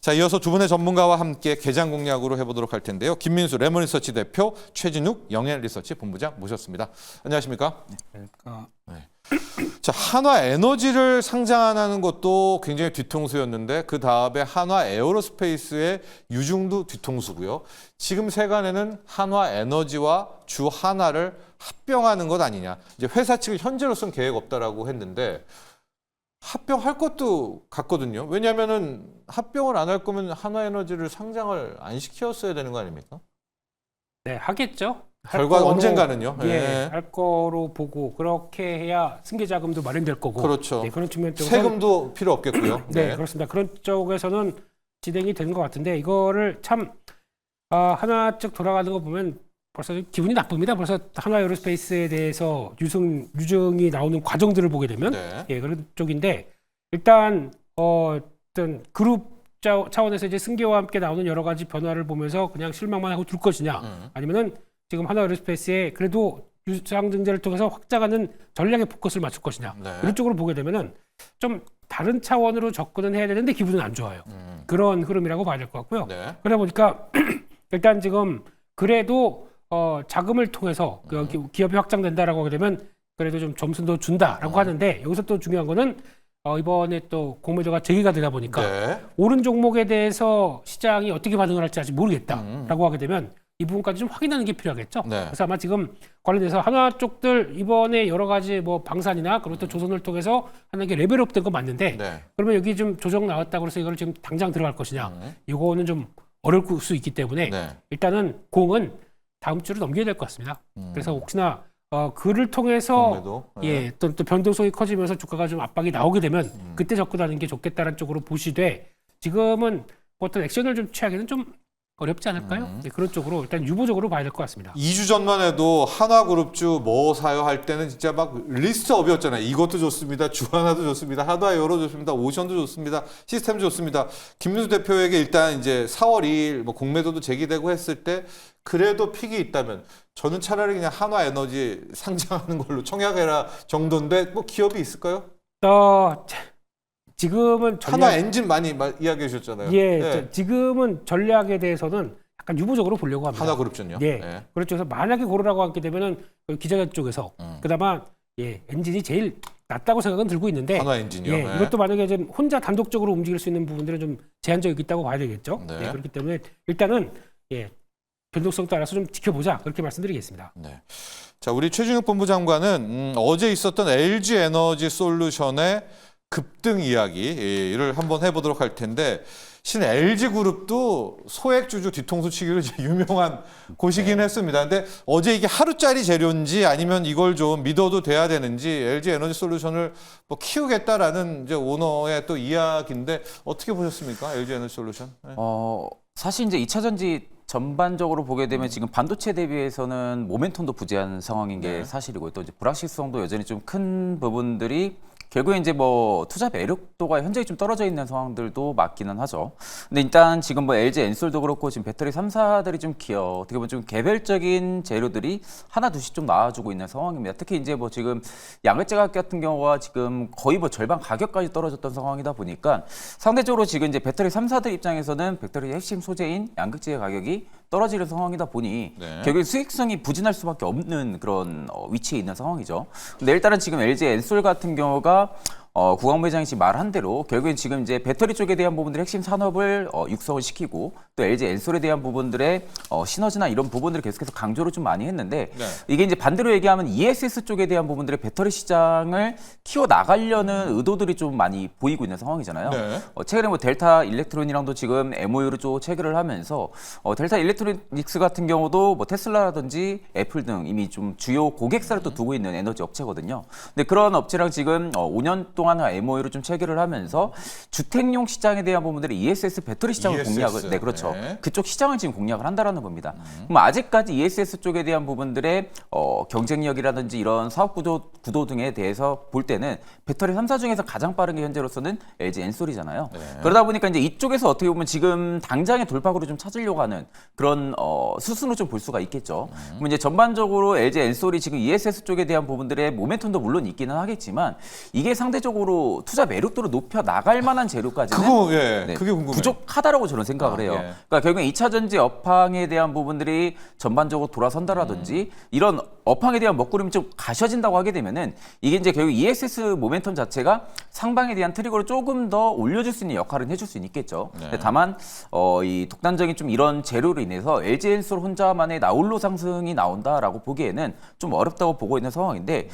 자, 이어서 두 분의 전문가와 함께 개장 공략으로 해보도록 할 텐데요. 김민수 레몬리서치 대표, 최진욱 영앤리서치 본부장 모셨습니다. 안녕하십니까? 네. 자, 한화에너지를 상장하는 것도 굉장히 뒤통수였는데 그 다음에 한화에어로스페이스의 유중도 뒤통수고요. 지금 세간에는 한화에너지와 주하나를 합병하는 것 아니냐. 이제 회사 측은 현재로서는 계획 없다라고 했는데 합병할 것도 같거든요. 왜냐하면은 합병을 안 할 거면 한화에너지를 상장을 안 시켰어야 되는 거 아닙니까? 네, 하겠죠. 결과 언젠가는요. 예, 네. 할 거로 보고 그렇게 해야 승계 자금도 마련될 거고. 그렇죠. 네, 그런 측면 쪽에서 세금도 필요 없겠고요. 네, 그렇습니다. 그런 쪽에서는 진행이 되는 것 같은데 이거를 참 하나 쪽 돌아가는 거 보면 벌써 기분이 나쁩니다. 벌써 한화에어로스페이스에 대해서 유증이 나오는 과정들을 보게 되면 네. 예, 그런 쪽인데 일단 어떤 그룹 차원에서 이제 승계와 함께 나오는 여러 가지 변화를 보면서 그냥 실망만 하고 둘 것이냐, 아니면은 지금 한화에어로스페이스에 그래도 유상증자를 통해서 확장하는 전략에 포커스를 맞출 것이냐, 네. 이런 쪽으로 보게 되면은 좀 다른 차원으로 접근은 해야 되는데 기분은 안 좋아요. 그런 흐름이라고 봐야 될 것 같고요. 네. 그러다 보니까 일단 지금 그래도 자금을 통해서 기업이 확장된다라고 하게 되면 그래도 좀 점수도 준다라고 하는데 여기서 또 중요한 거는 이번에 또 공매도가 제기가 되다 보니까 네. 오른 종목에 대해서 시장이 어떻게 반응을 할지 아직 모르겠다라고 하게 되면 이 부분까지 좀 확인하는 게 필요하겠죠. 네. 그래서 아마 지금 관련돼서 한화 쪽들 이번에 여러 가지 뭐 방산이나 그리고 또 조선을 통해서 하는 게 레벨업 된 거 맞는데 네. 그러면 여기 좀 조정 나왔다고 해서 이걸 지금 당장 들어갈 것이냐 이거는 좀 어려울 수 있기 때문에 네. 일단은 공은 다음 주로 넘겨야 될 것 같습니다. 그래서 혹시나 그를 통해서 공매도. 네. 예, 또 변동성이 커지면서 주가가 좀 압박이 나오게 되면 그때 접근하는 게 좋겠다는 쪽으로 보시되 지금은 어떤 액션을 좀 취하기는 좀 어렵지 않을까요? 네, 그런 쪽으로 일단 유보적으로 봐야 될 것 같습니다. 2주 전만 해도 한화그룹주 뭐 사요 할 때는 진짜 막 리스트업이었잖아요. 이것도 좋습니다. 주하나도 좋습니다. 한화에어로 좋습니다. 오션도 좋습니다. 시스템도 좋습니다. 김민수 대표에게 일단 이제 4월 2일 뭐 공매도도 제기되고 했을 때 그래도 픽이 있다면 저는 차라리 그냥 한화에너지 상장하는 걸로 청약해라 정도인데 뭐 기업이 있을까요? 지금은 한화 엔진 많이 이야기해 주셨잖아요. 예, 네. 지금은 전략에 대해서는 약간 유보적으로 보려고 합니다. 한화그룹주는요? 예, 네. 그렇죠. 그래서 만약에 고르라고 하게 되면은 그 기자단 쪽에서 그나마 예, 엔진이 제일 낫다고 생각은 들고 있는데 한화 엔진이요. 예, 네. 이것도 만약에 좀 혼자 단독적으로 움직일 수 있는 부분들은 좀 제한적이 있다고 봐야 되겠죠. 네. 예, 그렇기 때문에 일단은 예, 변동성 따라서 좀 지켜보자 그렇게 말씀드리겠습니다. 네. 자, 우리 최진욱 본부장관은 어제 있었던 LG 에너지 솔루션의 급등 이야기를 한번 해보도록 할 텐데 신 LG그룹도 소액주주 뒤통수 치기로 이제 유명한 곳이긴 했습니다. 근데 어제 이게 하루짜리 재료인지 아니면 이걸 좀 믿어도 돼야 되는지 LG 에너지 솔루션을 뭐 키우겠다라는 이제 오너의 또 이야기인데 어떻게 보셨습니까? LG 에너지 솔루션? 네. 사실 이제 2차 전지 전반적으로 보게 되면 지금 반도체 대비해서는 모멘텀도 부재한 상황인 게 네. 사실이고 또 이제 불확실성도 여전히 좀 큰 부분들이 결국에 이제 뭐 투자 매력도가 현저히 좀 떨어져 있는 상황들도 맞기는 하죠. 근데 일단 지금 뭐 LG 엔솔도 그렇고 지금 배터리 3사들이 좀 어떻게 보면 좀 개별적인 재료들이 하나 둘씩 좀 나와주고 있는 상황입니다. 특히 이제 뭐 지금 양극재 가격 같은 경우가 지금 거의 뭐 절반 가격까지 떨어졌던 상황이다 보니까 상대적으로 지금 이제 배터리 3사들 입장에서는 배터리의 핵심 소재인 양극재 가격이 떨어지는 상황이다 보니 네. 결국 수익성이 부진할 수밖에 없는 그런 위치에 있는 상황이죠. 근데 일단은 지금 LG 엔솔 같은 경우가 구광 회장이 지금 말한 대로 결국엔 지금 이제 배터리 쪽에 대한 부분들의 핵심 산업을 육성을 시키고 또 LG 엔솔에 대한 부분들의 시너지나 이런 부분들을 계속해서 강조를 좀 많이 했는데 네. 이게 이제 반대로 얘기하면 ESS 쪽에 대한 부분들의 배터리 시장을 키워 나가려는 의도들이 좀 많이 보이고 있는 상황이잖아요. 네. 최근에 뭐 델타 일렉트론이랑도 지금 MOU를 좀 체결을 하면서 델타 일렉트로닉스 같은 경우도 뭐 테슬라라든지 애플 등 이미 좀 주요 고객사를 또 두고 있는 에너지 업체거든요. 근데 그런 업체랑 지금 5년 동안 MOU를 좀 체결을 하면서 주택용 시장에 대한 부분들의 ESS 배터리 시장을 ESS. 공략을 네 그렇죠. 네. 그쪽 시장을 지금 공략을 한다라는 겁니다. 그럼 아직까지 ESS 쪽에 대한 부분들의 경쟁력이라든지 이런 사업 구도 등에 대해서 볼 때는 배터리 3사 중에서 가장 빠른 게 현재로서는 LG 엔솔이잖아요. 네. 그러다 보니까 이제 이쪽에서 어떻게 보면 지금 당장의 돌파구를 좀 찾으려고 하는 그런 수순으로 좀 볼 수가 있겠죠. 그럼 이제 전반적으로 LG 엔솔이 지금 ESS 쪽에 대한 부분들의 모멘텀도 물론 있기는 하겠지만 이게 상대적으로 전체적으로 투자 매력도를 높여 나갈 만한 재료까지는 그거 예, 네, 그게 궁금해요. 부족하다라고 저는 생각을 해요. 예. 그러니까 결국엔 2차 전지 업황에 대한 부분들이 전반적으로 돌아선다라든지 이런 업황에 대한 먹구름이 좀 가셔진다고 하게 되면은 이게 이제 결국 EXS 모멘텀 자체가 상방에 대한 트리거를 조금 더 올려줄 수 있는 역할은 해줄 수는 있겠죠. 근데 다만 이 독단적인 좀 이런 재료로 인해서 LG엔솔 혼자만의 나홀로 상승이 나온다라고 보기에는 좀 어렵다고 보고 있는 상황인데.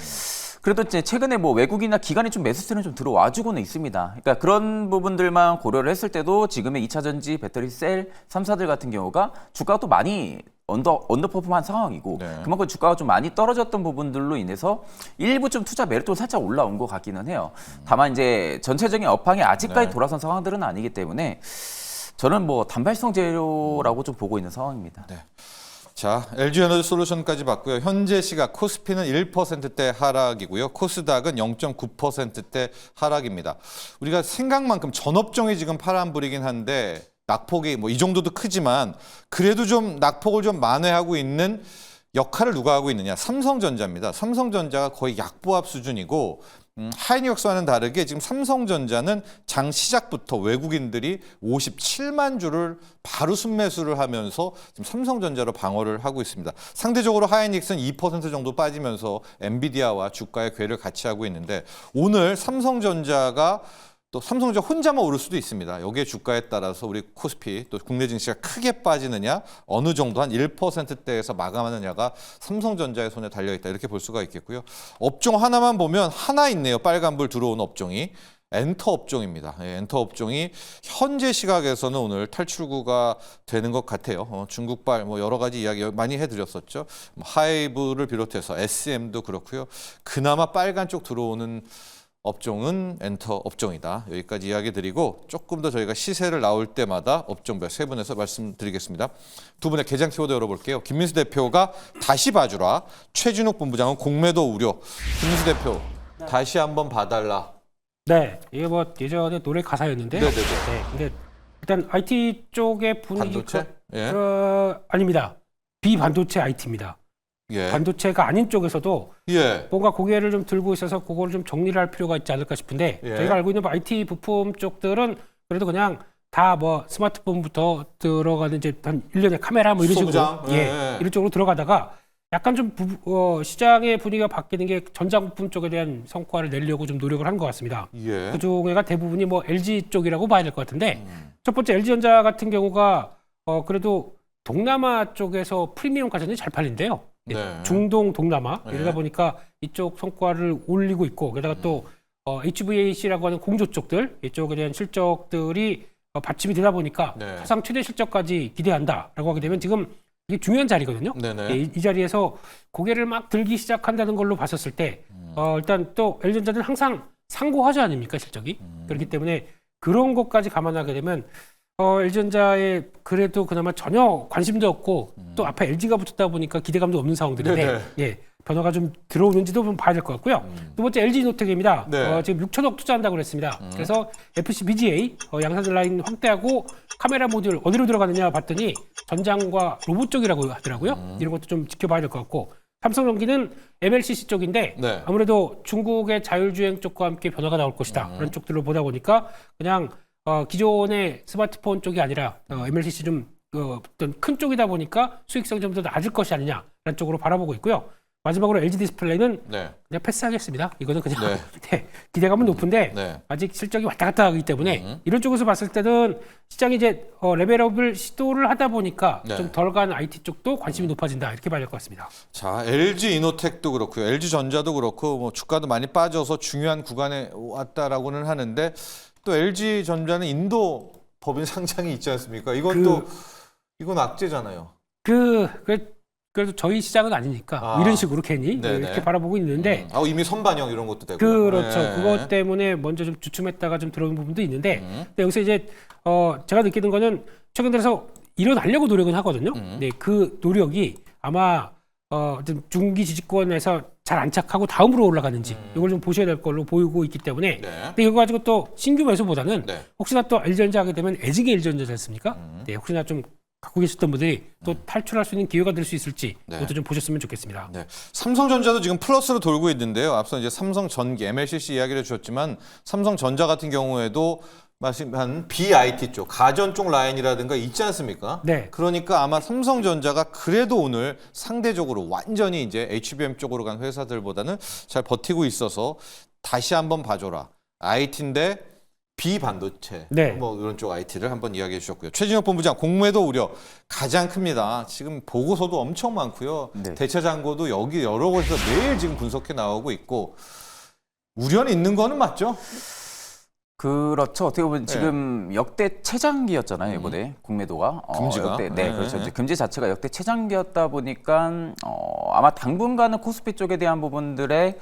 그래도 이제 최근에 뭐 외국이나 기관이 좀 매수세는 좀 들어와주고는 있습니다. 그러니까 그런 부분들만 고려를 했을 때도 지금의 2차 전지 배터리 셀 3사들 같은 경우가 주가가 또 많이 언더퍼폼한 상황이고 네. 그만큼 주가가 좀 많이 떨어졌던 부분들로 인해서 일부 좀 투자 매력도 살짝 올라온 것 같기는 해요. 다만 이제 전체적인 업황이 아직까지 네. 돌아선 상황들은 아니기 때문에 저는 뭐 단발성 재료라고 좀 보고 있는 상황입니다. 네. 자, LG에너지솔루션까지 봤고요. 현재 시각 코스피는 1%대 하락이고요. 코스닥은 0.9%대 하락입니다. 우리가 생각만큼 전업종이 지금 파란불이긴 한데 낙폭이 뭐 이 정도도 크지만 그래도 좀 낙폭을 좀 만회하고 있는 역할을 누가 하고 있느냐? 삼성전자입니다. 삼성전자가 거의 약보합 수준이고 하이닉스와는 다르게 지금 삼성전자는 장 시작부터 외국인들이 57만 주를 바로 순매수를 하면서 지금 삼성전자로 방어를 하고 있습니다. 상대적으로 하이닉스는 2% 정도 빠지면서 엔비디아와 주가의 궤를 같이 하고 있는데 오늘 삼성전자가 또 삼성전자 혼자만 오를 수도 있습니다. 여기에 주가에 따라서 우리 코스피 또 국내 증시가 크게 빠지느냐 어느 정도 한 1%대에서 마감하느냐가 삼성전자의 손에 달려있다 이렇게 볼 수가 있겠고요. 업종 하나만 보면 하나 있네요. 빨간불 들어온 업종이. 엔터 업종입니다. 예, 엔터 업종이 현재 시각에서는 오늘 탈출구가 되는 것 같아요. 중국발 뭐 여러 가지 이야기 많이 해드렸었죠. 하이브를 비롯해서 SM도 그렇고요. 그나마 빨간 쪽 들어오는 업종은 엔터 업종이다. 여기까지 이야기 드리고 조금 더 저희가 시세를 나올 때마다 업종별 세분해서 말씀드리겠습니다. 두 분의 개장 키워드 열어볼게요. 김민수 대표가 다시 봐주라. 최진욱 본부장은 공매도 우려. 김민수 대표 다시 한번 봐달라. 네, 이게 뭐 예전에 노래 가사였는데요. 네네네. 네, 근데 일단 IT 쪽의 분위기 반도체? 예. 아닙니다. 비반도체 IT입니다. 예. 반도체가 아닌 쪽에서도 예. 뭔가 고개를 좀 들고 있어서 그거를 좀 정리를 할 필요가 있지 않을까 싶은데 예. 저희가 알고 있는 IT 부품 쪽들은 그래도 그냥 다 뭐 스마트폰부터 들어가는 이제 한 1년에 카메라 뭐 이런 식으로 소부장? 예. 이런 쪽으로 들어가다가 약간 좀 시장의 분위기가 바뀌는 게 전자부품 쪽에 대한 성과를 내려고 좀 노력을 한 것 같습니다. 예. 그 중에가 대부분이 뭐 LG 쪽이라고 봐야 될 것 같은데 첫 번째 LG전자 같은 경우가 그래도 동남아 쪽에서 프리미엄 가전이 잘 팔린대요. 네. 중동, 동남아 네. 이러다 보니까 이쪽 성과를 올리고 있고 게다가 또 HVAC라고 하는 공조 쪽들 이쪽에 대한 실적들이 받침이 되다 보니까 네. 사상 최대 실적까지 기대한다라고 하게 되면 지금 이게 중요한 자리거든요. 네네. 예, 이 자리에서 고개를 막 들기 시작한다는 걸로 봤었을 때 일단 또 LG전자는 항상 상고하지 아닙니까 실적이 그렇기 때문에 그런 것까지 감안하게 되면 LG전자에 그래도 그나마 전혀 관심도 없고 또 앞에 LG가 붙었다 보니까 기대감도 없는 상황들인데 네네. 예, 변화가 좀 들어오는지도 좀 봐야 될 것 같고요. 두 번째 LG노텍입니다. 네. 지금 6천억 투자한다고 그랬습니다. 그래서 FCBGA 양산 라인 확대하고 카메라 모듈 어디로 들어가느냐 봤더니 전장과 로봇 쪽이라고 하더라고요. 이런 것도 좀 지켜봐야 될 것 같고 삼성전기는 MLCC 쪽인데 네. 아무래도 중국의 자율주행 쪽과 함께 변화가 나올 것이다. 그런 쪽들로 보다 보니까 그냥 기존의 스마트폰 쪽이 아니라 MLCC 좀 어떤 큰 쪽이다 보니까 수익성이 좀 더 낮을 것이 아니냐라는 쪽으로 바라보고 있고요. 마지막으로 LG 디스플레이는 네. 그냥 패스하겠습니다. 이거는 그냥 네. 네, 기대감은 높은데 네. 아직 실적이 왔다 갔다 하기 때문에 이런 쪽에서 봤을 때는 시장이 이제 레벨업을 시도를 하다 보니까 네. 좀 덜 간 IT 쪽도 관심이 높아진다 이렇게 봐야 될 것 같습니다. 자, LG 이노텍도 그렇고요. LG 전자도 그렇고 뭐 주가도 많이 빠져서 중요한 구간에 왔다라고는 하는데 또 LG 전자는 인도 법인 상장이 있지 않습니까? 이것도 이건 악재잖아요. 그래도 저희 시장은 아니니까 이런 식으로 괜히 네네. 이렇게 바라보고 있는데 이미 선반영 이런 것도 되고. 그렇죠. 네. 그것 때문에 먼저 좀 주춤했다가 좀 들어오는 부분도 있는데 근데 여기서 이제 제가 느끼는 거는 최근 들어서 일어나려고 노력은 하거든요. 네, 그 노력이 아마 좀 중기 지지권에서 잘 안착하고 다음으로 올라가는지 이걸 좀 보셔야 될 걸로 보이고 있기 때문에 네. 근데 이거 가지고 또 신규 매수보다는 네. 혹시나 또 LG전자 하게 되면 애증의 LG전자지 않습니까? 네, 혹시나 좀 갖고 계셨던 분들이 또 탈출할 수 있는 기회가 될 수 있을지 네. 그것도 좀 보셨으면 좋겠습니다. 네. 삼성전자도 지금 플러스로 돌고 있는데요. 앞서 이제 삼성전기 MLCC 이야기를 주셨지만 삼성전자 같은 경우에도 말씀한 BIT 쪽, 가전 쪽 라인이라든가 있지 않습니까? 네. 그러니까 아마 삼성전자가 그래도 오늘 상대적으로 완전히 이제 HBM 쪽으로 간 회사들보다는 잘 버티고 있어서 다시 한번 봐줘라. IT인데 비반도체, 네. 뭐 이런 쪽 IT를 한번 이야기해 주셨고요. 최진혁 본부장, 공매도 우려 가장 큽니다. 지금 보고서도 엄청 많고요. 네. 대체 잔고도 여기 여러 곳에서 매일 지금 분석해 나오고 있고 우려는 있는 거는 맞죠? 그렇죠. 어떻게 보면 네. 지금 역대 최장기였잖아요, 이번에 공매도가. 금지가? 역대, 네. 네, 그렇죠. 이제 금지 자체가 역대 최장기였다 보니까 아마 당분간은 코스피 쪽에 대한 부분들의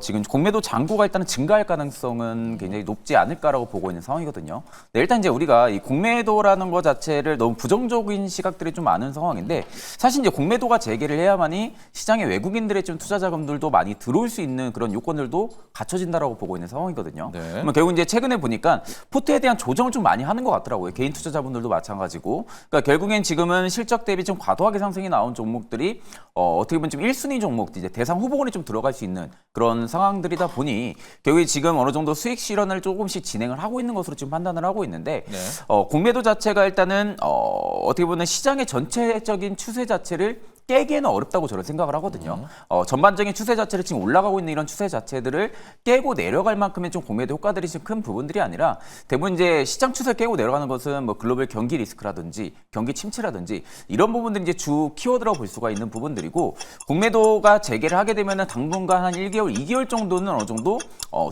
지금 공매도 잔고가 일단은 증가할 가능성은 굉장히 높지 않을까라고 보고 있는 상황이거든요. 네, 일단 이제 우리가 이 공매도라는 것 자체를 너무 부정적인 시각들이 좀 많은 상황인데 사실 이제 공매도가 재개를 해야만이 시장에 외국인들의 좀 투자 자금들도 많이 들어올 수 있는 그런 요건들도 갖춰진다라고 보고 있는 상황이거든요. 네. 그러면 결국 이제 최근에 보니까 포트에 대한 조정을 좀 많이 하는 것 같더라고요. 개인 투자자분들도 마찬가지고. 그러니까 결국엔 지금은 실적 대비 좀 과도하게 상승이 나온 종목들이 어떻게 보면 좀 1순위 종목, 이제 대상 후보군에 좀 들어갈 수 있는 그런 상황들이다 보니 결국에 지금 어느 정도 수익 실현을 조금씩 진행을 하고 있는 것으로 지금 판단을 하고 있는데 네. 공매도 자체가 일단은 어떻게 보면 시장의 전체적인 추세 자체를 깨기에는 어렵다고 저는 생각을 하거든요. 전반적인 추세 자체를 지금 올라가고 있는 이런 추세 자체들을 깨고 내려갈 만큼의 좀 공매도 효과들이 지금 큰 부분들이 아니라 대부분 이제 시장 추세 깨고 내려가는 것은 뭐 글로벌 경기 리스크라든지 경기 침체라든지 이런 부분들이 이제 주 키워드라고 볼 수가 있는 부분들이고 공매도가 재개를 하게 되면은 당분간 한 1개월, 2개월 정도는 어느 정도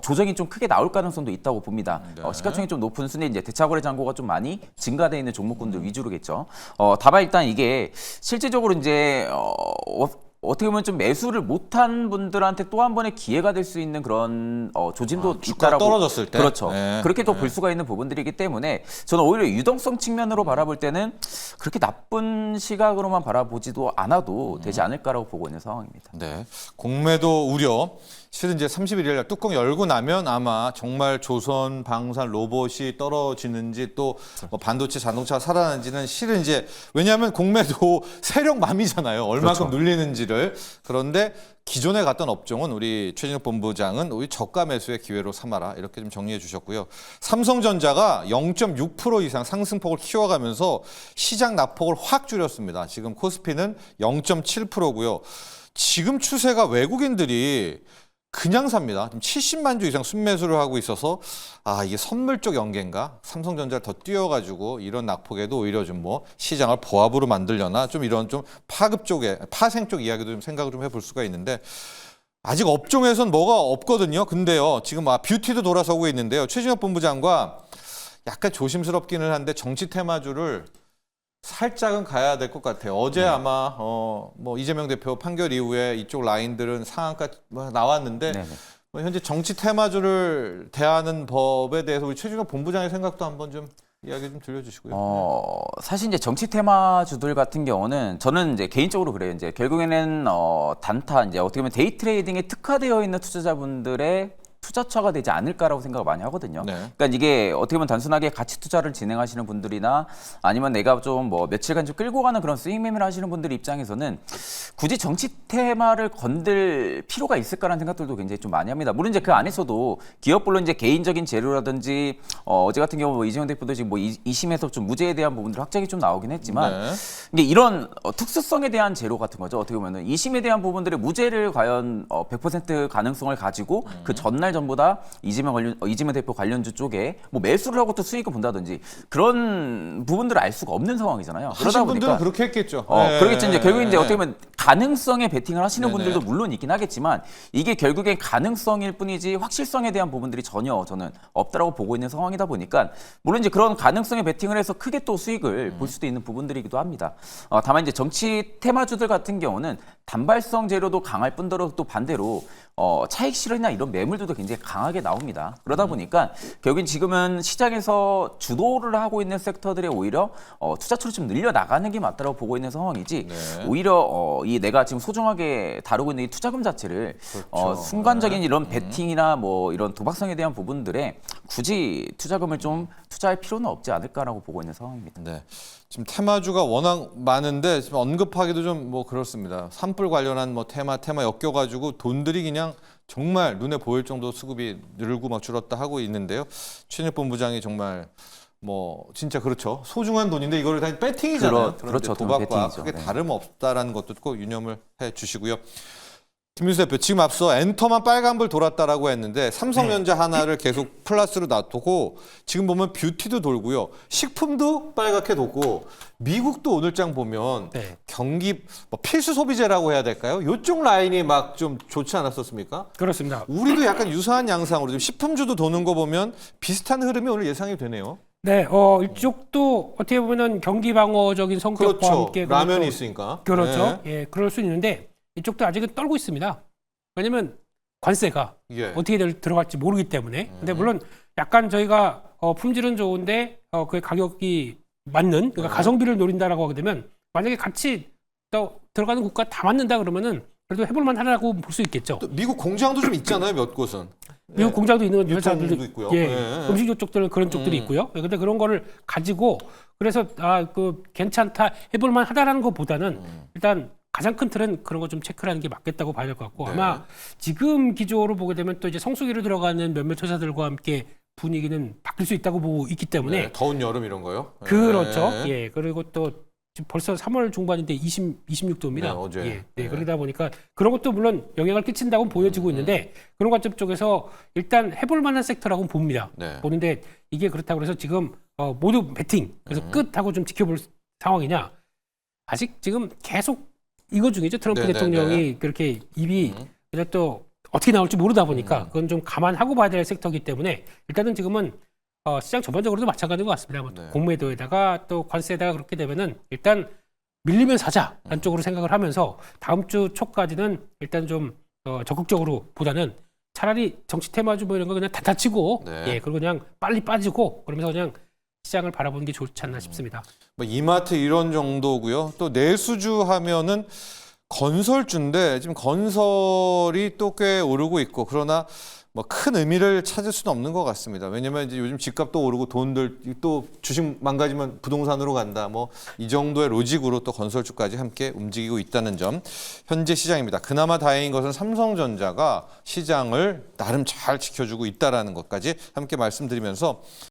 조정이 좀 크게 나올 가능성도 있다고 봅니다. 네. 시가총액 좀 높은 순위 이제 대차거래 잔고가 좀 많이 증가되어 있는 종목군들 위주로겠죠. 다만 일단 이게 실질적으로 이제 어떻게 보면 좀 매수를 못한 분들한테 또 한 번의 기회가 될 수 있는 그런 조짐도 주가가 있다라고 떨어졌을 때? 그렇죠. 네. 그렇게 또 볼 수가 있는 부분들이기 때문에 저는 오히려 유동성 측면으로 바라볼 때는 그렇게 나쁜 시각으로만 바라보지도 않아도 되지 않을까라고 보고 있는 상황입니다. 네. 공매도 우려. 실은 이제 31일 날 뚜껑 열고 나면 아마 정말 조선, 방산, 로봇이 떨어지는지 또 뭐 반도체, 자동차가 살아나는지는 실은 이제 왜냐하면 공매도 세력맘이잖아요. 얼마큼 그렇죠. 눌리는지를. 그런데 기존에 갔던 업종은 우리 최진욱 본부장은 우리 저가 매수의 기회로 삼아라 이렇게 좀 정리해 주셨고요. 삼성전자가 0.6% 이상 상승폭을 키워가면서 시장 낙폭을 확 줄였습니다. 지금 코스피는 0.7%고요. 지금 추세가 외국인들이 그냥 삽니다. 지금 70만 주 이상 순매수를 하고 있어서 이게 선물 쪽 연계인가? 삼성전자를 더 띄워가지고 이런 낙폭에도 오히려 좀 뭐 시장을 보합으로 만들려나 좀 이런 좀 파급 쪽에 파생 쪽 이야기도 좀 생각을 좀 해볼 수가 있는데 아직 업종에선 뭐가 없거든요. 근데요 지금 뷰티도 돌아서고 있는데요. 최진혁 본부장과 약간 조심스럽기는 한데 정치 테마주를 살짝은 가야 될 것 같아요. 어제 아마 뭐 이재명 대표 판결 이후에 이쪽 라인들은 상한가 나왔는데 뭐 현재 정치 테마주를 대하는 법에 대해서 우리 최진혁 본부장의 생각도 한번 좀 이야기 좀 들려주시고요. 사실 이제 정치 테마주들 같은 경우는 저는 이제 개인적으로 그래요. 이제 결국에는 단타 이제 어떻게 보면 데이 트레이딩에 특화되어 있는 투자자분들의 투자처가 되지 않을까라고 생각을 많이 하거든요. 네. 그러니까 이게 어떻게 보면 단순하게 가치 투자를 진행하시는 분들이나 아니면 내가 좀 뭐 며칠간 좀 끌고 가는 그런 스윙 매매를 하시는 분들 입장에서는 굳이 정치 테마를 건들 필요가 있을까라는 생각들도 굉장히 좀 많이 합니다. 물론 이제 그 안에서도 기업별로 이제 개인적인 재료라든지 어제 같은 경우 뭐 이재용 대표도 지금 뭐 2심에서 좀 무죄에 대한 부분들 확정이 좀 나오긴 했지만 이게 이런 특수성에 대한 재료 같은 거죠. 어떻게 보면은 2심에 대한 부분들의 무죄를 과연 100% 가능성을 가지고 그 전날 전보다 이재명 대표 관련주 쪽에 뭐 매수를 하고 또 수익을 본다든지 그런 부분들을 알 수가 없는 상황이잖아요. 그러다 하신 분들은 보니까 그렇게 했겠죠. 그러겠죠. 이제 결국 이제 어떻게 보면 가능성에 베팅을 하시는 네네. 분들도 물론 있긴 하겠지만 이게 결국엔 가능성일 뿐이지 확실성에 대한 부분들이 전혀 저는 없다라고 보고 있는 상황이다 보니까 물론 이제 그런 가능성에 베팅을 해서 크게 또 수익을 볼 수도 있는 부분들이기도 합니다. 다만 이제 정치 테마주들 같은 경우는 단발성 재료도 강할 뿐더러 또 반대로 차익 실현이나 이런 매물들도 굉장히 강하게 나옵니다. 그러다 보니까 결국엔 지금은 시장에서 주도를 하고 있는 섹터들에 오히려 투자처를 좀 늘려 나가는 게 맞다고 보고 있는 상황이지 오히려 이 이 내가 지금 소중하게 다루고 있는 이 투자금 자체를 그렇죠. 순간적인 이런 베팅이나 뭐 이런 도박성에 대한 부분들에 굳이 투자금을 좀 투자할 필요는 없지 않을까라고 보고 있는 상황입니다. 네. 지금 테마주가 워낙 많은데 지금 언급하기도 좀 뭐 그렇습니다. 산불 관련한 뭐 테마 엮여가지고 돈들이 그냥 정말 눈에 보일 정도 수급이 늘고 막 줄었다 하고 있는데요. 최진욱 본부장이 정말 뭐 진짜 그렇죠. 소중한 돈인데 이거를 다 배팅이잖아요. 그렇죠. 도박과 배팅이죠. 크게 네. 다름없다라는 것도 꼭 유념을 해주시고요. 김민수 대표, 지금 앞서 엔터만 빨간불 돌았다라고 했는데 삼성전자 하나를 계속 플러스로 놔두고 지금 보면 뷰티도 돌고요. 식품도 빨갛게 돌고 미국도 오늘장 보면 네. 경기 뭐 필수 소비재라고 해야 될까요? 이쪽 라인이 막 좀 좋지 않았었습니까? 그렇습니다. 우리도 약간 유사한 양상으로 지금 식품주도 도는 거 보면 비슷한 흐름이 오늘 예상이 되네요. 네, 이쪽도 어떻게 보면은 경기 방어적인 성격과 그렇죠. 함께 라면이 그것도- 있으니까. 그렇죠. 네. 예, 그럴 수 있는데 이쪽도 아직은 떨고 있습니다. 왜냐면 관세가 예. 어떻게 들어갈지 모르기 때문에. 근데 물론 약간 저희가 품질은 좋은데 그 가격이 맞는 그러니까 가성비를 노린다라고 하게 되면 만약에 같이 또 들어가는 국가 다 맞는다 그러면은 그래도 해볼만 하다고 볼 수 있겠죠. 또 미국 공장도 좀 있잖아요, 몇 곳은. 미국 공장도 있는 유통도 회사들도 있고요. 예, 네. 음식료 쪽들 그런 쪽들이 있고요. 근데 그런 거를 가지고 그래서 그 괜찮다 해볼만 하다라는 것보다는 일단 가장 큰 틀은 그런 거 좀 체크하는 게 맞겠다고 봐야 될 것 같고 네. 아마 지금 기조로 보게 되면 또 이제 성수기로 들어가는 몇몇 회사들과 함께 분위기는 바뀔 수 있다고 보고 있기 때문에 네, 더운 여름 이런 거요? 그렇죠. 네. 예. 그리고 또 지금 벌써 3월 중반인데 26도입니다. 네, 어제. 예. 네, 네. 그러다 보니까 그런 것도 물론 영향을 끼친다고 보여지고 있는데 그런 관점 쪽에서 일단 해볼 만한 섹터라고 봅니다. 네. 보는데 이게 그렇다고 해서 지금 모두 배팅 그래서 끝하고 좀 지켜볼 상황이냐 아직 지금 계속 이거 중이죠. 트럼프 네, 네, 대통령이 그렇게 입이 그래서 또 어떻게 나올지 모르다 보니까 그건 좀 감안하고 봐야 될 섹터이기 때문에 일단은 지금은 시장 전반적으로도 마찬가지인 것 같습니다. 뭐 네. 공매도에다가 또 관세에다가 그렇게 되면은 일단 밀리면 사자라는 쪽으로 생각을 하면서 다음 주 초까지는 일단 좀 적극적으로 보다는 차라리 정치 테마주 뭐 이런 거 그냥 다 치고 네. 예 그리고 그냥 빨리 빠지고 그러면서 그냥 시장을 바라보는 게 좋지 않나 싶습니다. 뭐 이마트 이런 정도고요. 또 내수주 하면은 건설주인데 지금 건설이 또 꽤 오르고 있고 그러나 뭐 큰 의미를 찾을 수는 없는 것 같습니다. 왜냐면 이제 요즘 집값도 오르고 돈들 또 주식 망가지면 부동산으로 간다. 뭐 이 정도의 로직으로 또 건설주까지 함께 움직이고 있다는 점. 현재 시장입니다. 그나마 다행인 것은 삼성전자가 시장을 나름 잘 지켜주고 있다라는 것까지 함께 말씀드리면서